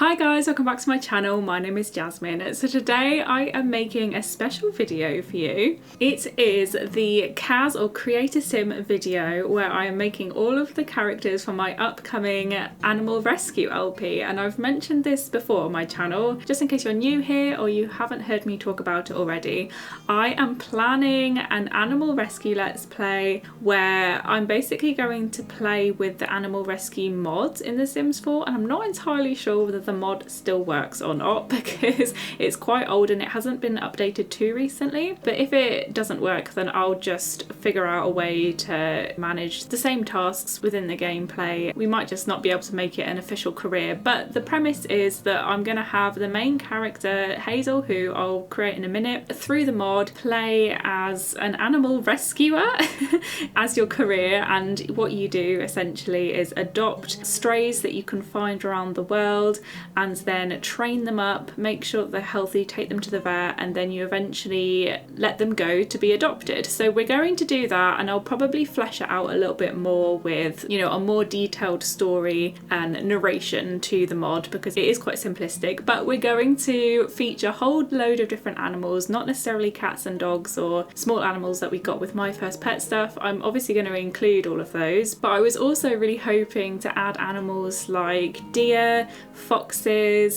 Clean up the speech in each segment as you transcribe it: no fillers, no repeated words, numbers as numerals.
Hi guys, welcome back to my channel. My name is Jasmine. So today I am making a special video for you. It is the CAS or Create a Sim video where I am making all of the characters for my upcoming animal rescue LP, and I've mentioned this before on my channel. Just in case you're new here or you haven't heard me talk about it already, I am planning an animal rescue let's play where I'm basically going to play with the animal rescue mod in The Sims 4, and I'm not entirely sure whether the mod still works or not because it's quite old and it hasn't been updated too recently. But if it doesn't work, then I'll just figure out a way to manage the same tasks within the gameplay. We might just not be able to make it an official career, but the premise is that I'm going to have the main character Hazel, who I'll create in a minute, through the mod play as an animal rescuer as your career, and what you do essentially is adopt strays that you can find around the world and then train them up, make sure that they're healthy, take them to the vet, and then you eventually let them go to be adopted. So we're going to do that, and I'll probably flesh it out a little bit more with, you know, a more detailed story and narration to the mod because it is quite simplistic. But we're going to feature a whole load of different animals, not necessarily cats and dogs or small animals that we got with My First Pet stuff. I'm obviously going to include all of those, but I was also really hoping to add animals like deer, foxes,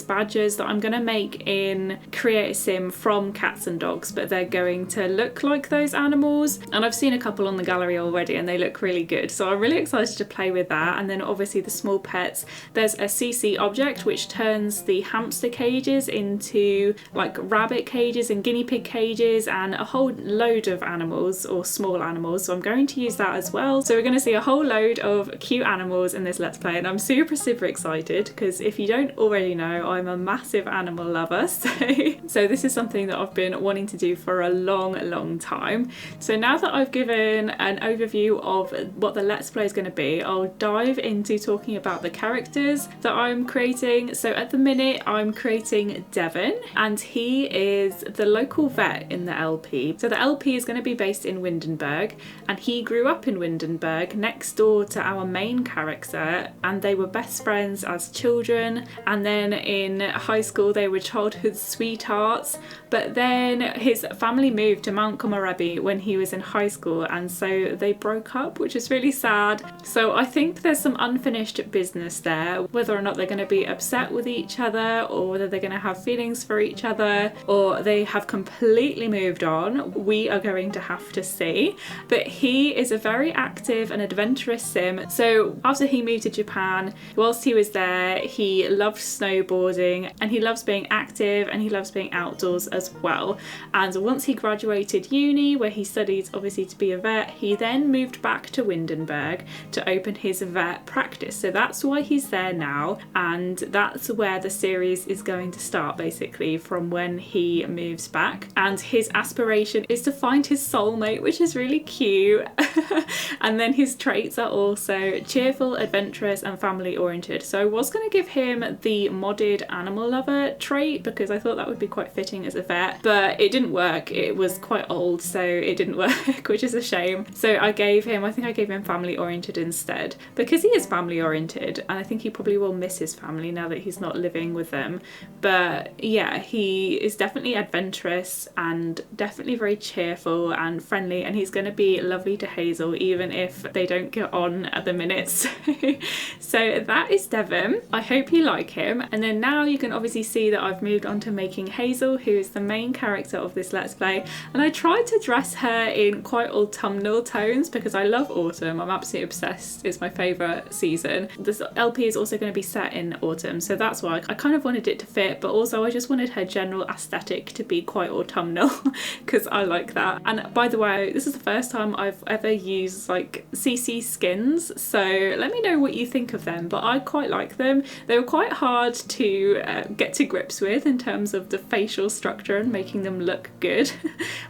badgers that I'm going to make in Create a Sim from cats and dogs, but they're going to look like those animals. And I've seen a couple on the gallery already and they look really good, so I'm really excited to play with that. And then obviously the small pets, there's a CC object which turns the hamster cages into like rabbit cages and guinea pig cages and a whole load of animals or small animals, so I'm going to use that as well. So we're going to see a whole load of cute animals in this let's play, and I'm super excited because if you don't already know, I'm a massive animal lover, so this is something that I've been wanting to do for a long time. So now that I've given an overview of what the let's play is going to be, I'll dive into talking about the characters that I'm creating. So at the minute I'm creating Devin, and he is the local vet in the LP. So the LP is going to be based in Windenburg, and he grew up in Windenburg next door to our main character, and they were best friends as children, and then in high school they were childhood sweethearts. But then his family moved to Mount Komorebi when he was in high school, and so they broke up, which is really sad. So I think there's some unfinished business there, whether or not they're going to be upset with each other or whether they're going to have feelings for each other or they have completely moved on. We are going to have to see. But he is a very active and adventurous sim. So after he moved to Japan, whilst he was there, he loved snowboarding and he loves being active and he loves being outdoors as well. And once he graduated uni, where he studied obviously to be a vet, he then moved back to Windenburg to open his vet practice. So that's why he's there now, and that's where the series is going to start, basically from when he moves back. And his aspiration is to find his soulmate, which is really cute. And then his traits are also cheerful, adventurous and family oriented. So I was going to give him the modded animal lover trait because I thought that would be quite fitting as a vet, but it didn't work. It was quite old, so it didn't work, which is a shame. So I think I gave him family oriented instead, because he is family oriented and I think he probably will miss his family now that he's not living with them. But yeah, he is definitely adventurous and definitely very cheerful and friendly, and he's going to be lovely to Hazel even if they don't get on at the minute. So that is Devin. I hope you like him. And then now you can obviously see that I've moved on to making Hazel, who is the main character of this let's play, and I tried to dress her in quite autumnal tones because I love autumn. I'm absolutely obsessed. It's my favourite season. This LP is also going to be set in autumn, so that's why I kind of wanted it to fit, but also I just wanted her general aesthetic to be quite autumnal because I like that. And by the way, this is the first time I've ever used like CC skins, so let me know what you think of them, but I quite like them. They were quite hard to get to grips with in terms of the facial structure lotion, making them look good.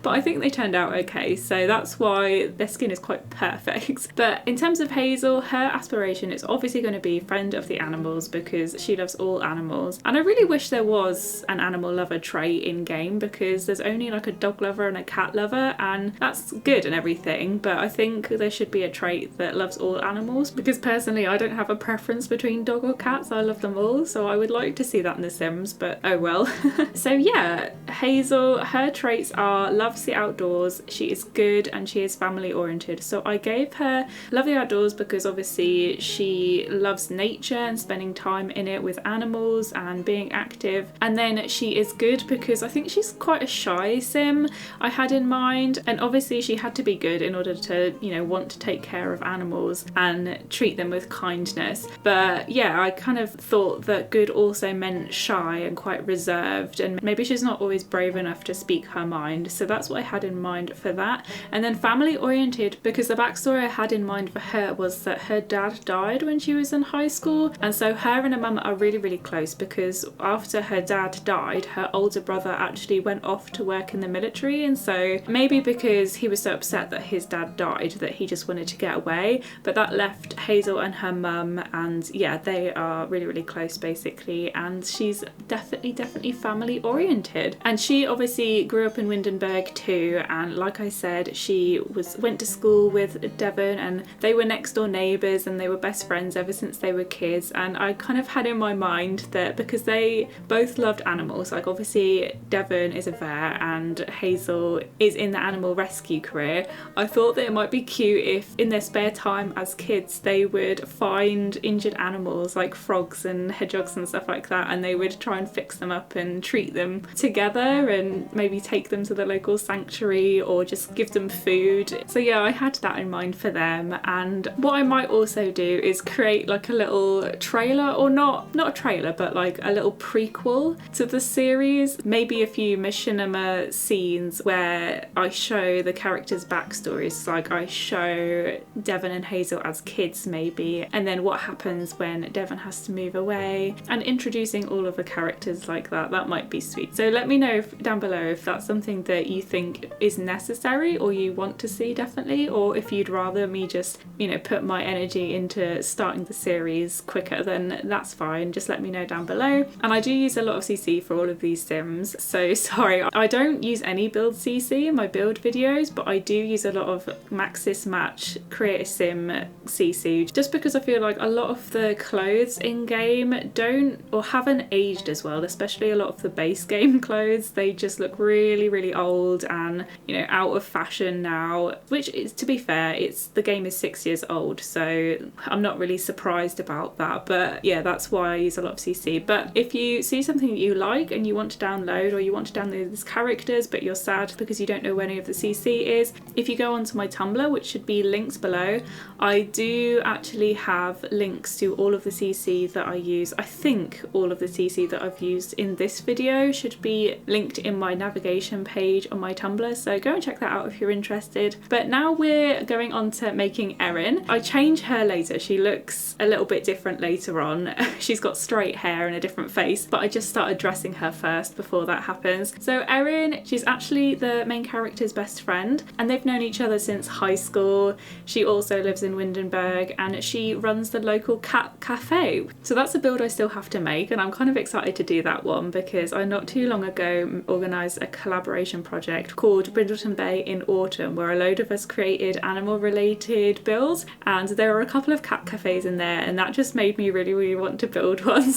But I think they turned out okay, so that's why their skin is quite perfect. But in terms of Hazel, her aspiration is obviously going to be friend of the animals because she loves all animals. And I really wish there was an animal lover trait in game, because there's only like a dog lover and a cat lover, and that's good and everything, but I think there should be a trait that loves all animals, because personally I don't have a preference between dog or cats. I love them all, so I would like to see that in The Sims, but oh well. So yeah, Hazel, her traits are loves the outdoors, she is good, and she is family oriented. So I gave her love the outdoors because obviously she loves nature and spending time in it with animals and being active. And then she is good because I think she's quite a shy sim I had in mind, and obviously she had to be good in order to, you know, want to take care of animals and treat them with kindness. But yeah, I kind of thought that good also meant shy and quite reserved, and maybe she's not always brave enough to speak her mind, so that's what I had in mind for that. And then family oriented because the backstory I had in mind for her was that her dad died when she was in high school, and so her and her mum are really close because after her dad died, her older brother actually went off to work in the military, and so maybe because he was so upset that his dad died that he just wanted to get away, but that left Hazel and her mum, and yeah, they are really close basically, and she's definitely family oriented. And she obviously grew up in Windenburg too, and like I said, she went to school with Devin, and they were next door neighbours and they were best friends ever since they were kids. And I kind of had in my mind that because they both loved animals, like obviously Devin is a vet and Hazel is in the animal rescue career, I thought that it might be cute if in their spare time as kids they would find injured animals like frogs and hedgehogs and stuff like that, and they would try and fix them up and treat them together and maybe take them to the local sanctuary or just give them food. So yeah, I had that in mind for them. And what I might also do is create like a little trailer, or not a trailer, but like a little prequel to the series, maybe a few machinima scenes where I show the characters' backstories, like I show Devin and Hazel as kids maybe, and then what happens when Devin has to move away, and introducing all of the characters like that. That might be sweet. So let me know down below if that's something that you think is necessary or you want to see definitely, or if you'd rather me just, you know, put my energy into starting the series quicker, then that's fine. Just let me know down below. And I do use a lot of CC for all of these sims, so sorry, I don't use any build CC in my build videos, but I do use a lot of Maxis Match Create a Sim CC, just because I feel like a lot of the clothes in game don't or haven't aged as well, especially a lot of the base game clothes. They just look really old and, you know, out of fashion now, which is, to be fair, the game is 6 years old, so I'm not really surprised about that. But yeah, that's why I use a lot of CC. But if you see something that you like and you want to download, or you want to download these characters but you're sad because you don't know where any of the CC is, if you go onto my Tumblr, which should be linked below, I do actually have links to all of the CC that I use. I think all of the CC that I've used in this video should be linked in my navigation page on my Tumblr, so go and check that out if you're interested. But now we're going on to making Erin. I change her later, she looks a little bit different later on. She's got straight hair and a different face, but I just started dressing her first before that happens. So Erin, she's actually the main character's best friend, and they've known each other since high school. She also lives in Windenburg and she runs the local cat cafe. So that's a build I still have to make, and I'm kind of excited to do that one because I not too long ago organised a collaboration project called Brindleton Bay in Autumn, where a load of us created animal related builds, and there were a couple of cat cafes in there, and that just made me really want to build one.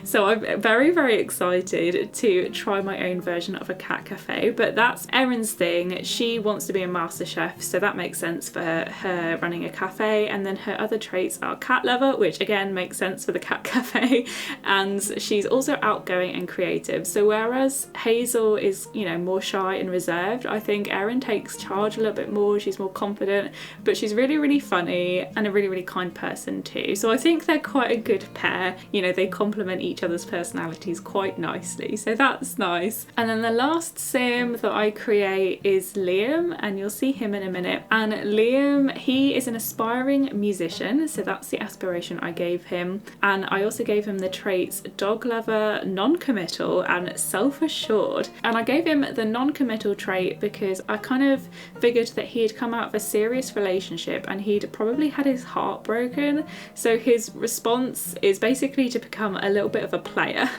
So I'm very excited to try my own version of a cat cafe. But that's Erin's thing. She wants to be a master chef, so that makes sense for her running a cafe. And then her other traits are cat lover, which again makes sense for the cat cafe, and she's also outgoing and creative. So whereas Hazel is, you know, more shy and reserved, I think Erin takes charge a little bit more. She's more confident, but she's really funny and a really kind person too. So I think they're quite a good pair. You know, they complement each other's personalities quite nicely, so that's nice. And then the last sim that I create is Liam, and you'll see him in a minute. And Liam, he is an aspiring musician, so that's the aspiration I gave him. And I also gave him the traits dog lover, non-committal and self-assured. And I gave him the non-committal trait because I kind of figured that he had come out of a serious relationship and he'd probably had his heart broken. So his response is basically to become a little bit of a player.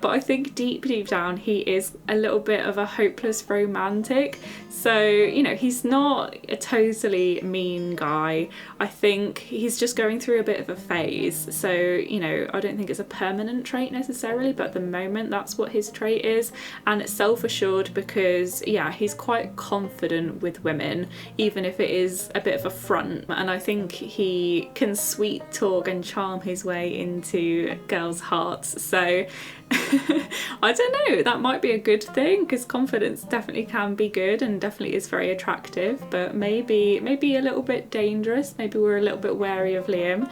But I think deep down he is a little bit of a hopeless romantic. So, you know, he's not a totally mean guy. I think he's just going through a bit of a phase. So, you know, I don't think it's a permanent trait necessarily, but at the moment that's what his trait is. And it's self-assured because, yeah, he's quite confident with women, even if it is a bit of a front. And I think he can sweet talk and charm his way into girls' hearts. So I don't know, that might be a good thing because confidence definitely can be good and definitely is very attractive, but maybe a little bit dangerous. Maybe we're a little bit wary of Liam.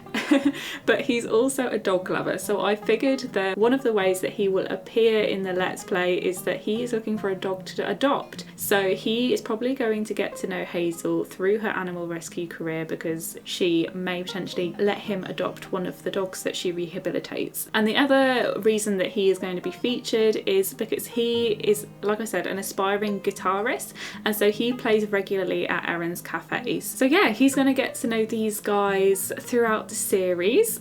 But he's also a dog lover, so I figured that one of the ways that he will appear in the Let's Play is that he is looking for a dog to adopt. So he is probably going to get to know Hazel through her animal rescue career because she may potentially let him adopt one of the dogs that she rehabilitates. And the other reason that he is going to be featured is because he is, like I said, an aspiring guitarist, and so he plays regularly at Erin's cafes. So yeah, he's going to get to know these guys throughout the series.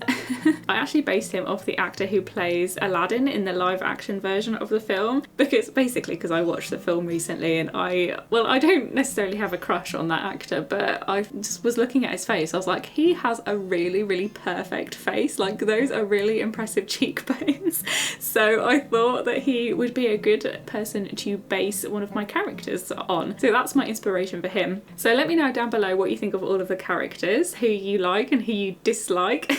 I actually based him off the actor who plays Aladdin in the live action version of the film because I watched the film recently and I don't necessarily have a crush on that actor, but I just was looking at his face. I was like, he has a really perfect face. Like, those are really impressive cheekbones. So I thought that he would be a good person to base one of my characters on. So that's my inspiration for him. So let me know down below what you think of all of the characters, who you like and who you dislike,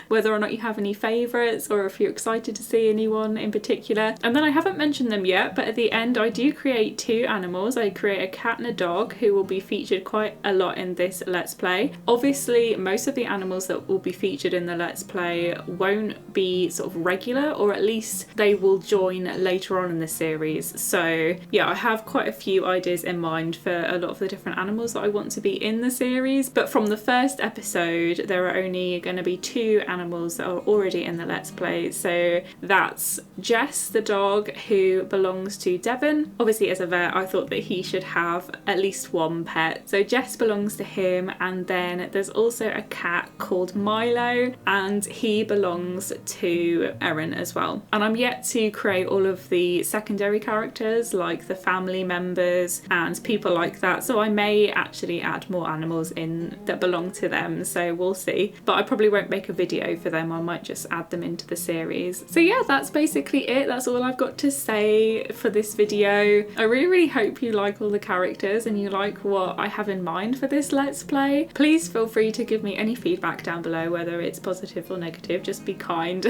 whether or not you have any favourites or if you're excited to see anyone in particular. And then I haven't mentioned them yet, but at the end I do create two animals. I create a cat and a dog who will be featured quite a lot in this Let's Play. Obviously most of the animals that will be featured in the Let's Play won't be sort of regular, or at least they will join later on in the series. So yeah, I have quite a few ideas in mind for a lot of the different animals that I want to be in the series, but from the first episode there are only going to be two animals that are already in the Let's Play. So that's Jess the dog, who belongs to Devin. Obviously as a vet I thought that he should have at least one pet, so Jess belongs to him, and then there's also a cat called Milo and he belongs to Erin as well. And I'm yet to create all of the secondary characters like the family members and people like that, so I may actually add more animals in that belong to them, so we'll see. But I probably won't make a video for them, I might just add them into the series. So yeah, that's basically it. That's all I've got to say for this video. I really hope you like all the characters and you like what I have in mind for this Let's Play. Please feel free to give me any feedback down below, whether it's positive or negative, just be kind.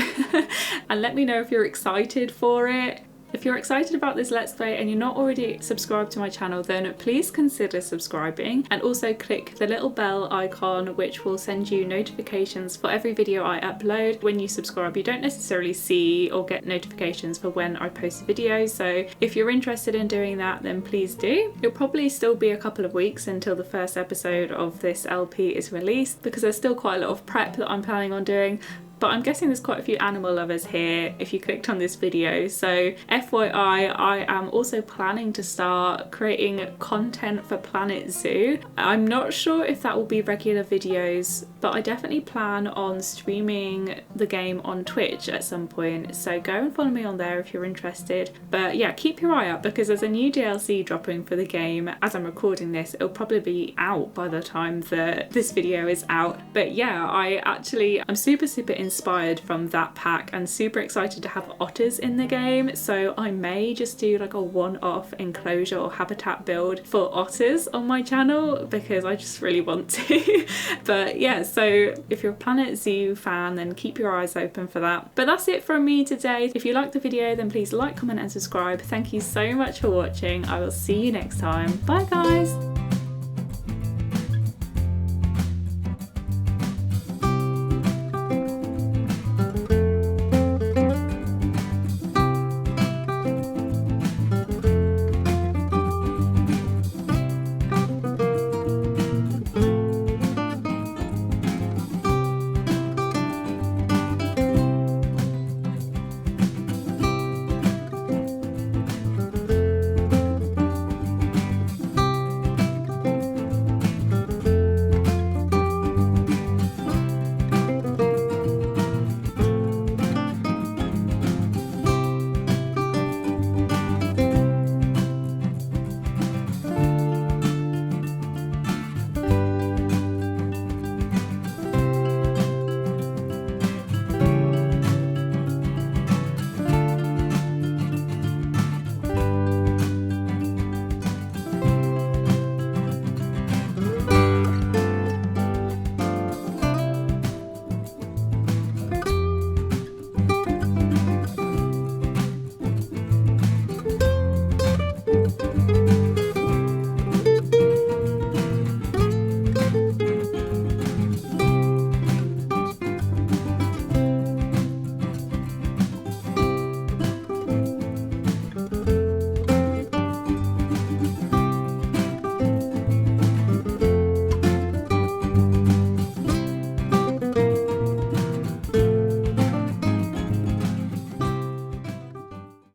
And let me know if you're excited for it. If you're excited about this Let's Play and you're not already subscribed to my channel, then please consider subscribing, and also click the little bell icon which will send you notifications for every video I upload. When you subscribe you don't necessarily see or get notifications for when I post videos, so if you're interested in doing that then please do. It'll probably still be a couple of weeks until the first episode of this LP is released because there's still quite a lot of prep that I'm planning on doing. But I'm guessing there's quite a few animal lovers here if you clicked on this video. So FYI, I am also planning to start creating content for Planet Zoo. I'm not sure if that will be regular videos, but I definitely plan on streaming the game on Twitch at some point. So go and follow me on there if you're interested. But yeah, keep your eye out because there's a new DLC dropping for the game. As I'm recording this, it'll probably be out by the time that this video is out. But yeah, I'm super inspired from that pack and super excited to have otters in the game, so I may just do like a one-off enclosure or habitat build for otters on my channel because I just really want to. But yeah, so if you're a Planet Zoo fan then keep your eyes open for that. But that's it from me today. If you liked the video then please like, comment and subscribe. Thank you so much for watching. I will see you next time. Bye guys.